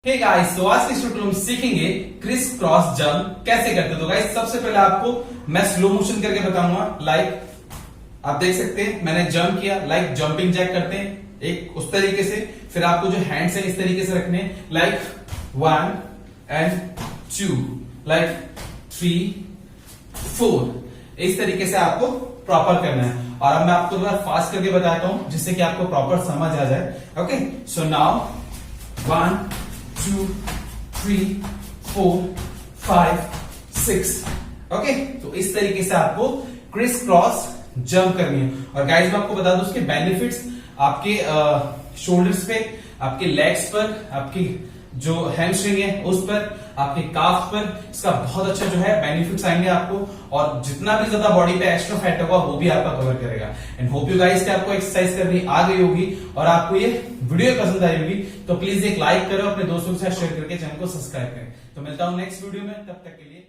Hey guys, तो आज के इस ट्यूटोरियल में सीखेंगे क्रिस क्रॉस जंप कैसे करते हैं। तो गाइस सबसे पहले आपको मैं स्लो मोशन करके बताऊंगा। लाइक आप देख सकते हैं मैंने जंप किया, लाइक जंपिंग जैक करते हैं एक उस तरीके से। फिर आपको जो हैंड्स है इस तरीके से रखने हैं, लाइक 1 and 2, लाइक 3, 4। इस तरीके से आपको प्रॉपर करना है। और अब मैं आपको थोड़ा फास्ट करके बताता हूं जिससे कि आपको प्रॉपर समझ आ जाए। Okay, so now 1 2 3 4 5 6। ओके, तो इस तरीके से आपको क्रिस क्रॉस जंप करनी है। और गाइस मैं आपको बता दूं उसके बेनिफिट्स आपके शोल्डर्स पे, आपके लेग्स पर, आपकी जो हैमस्ट्रिंग है उस पर, आपके काफ पर इसका बहुत अच्छा जो है बेनिफिट्स आएंगे आपको। और जितना भी ज्यादा बॉडी पे एक्स्ट्रा फैट होगा वो भी आपका कवर करेगा। एंड होप यू गाइस कि आपको एक्सरसाइज करनी आ गई होगी और आपको ये वीडियो पसंद आई होगी। तो प्लीज एक लाइक करो, अपने दोस्तों के साथ शेयर करके चैनल को सब्सक्राइब करें। तो मिलता हूं नेक्स्ट वीडियो में, तब तक के लिए।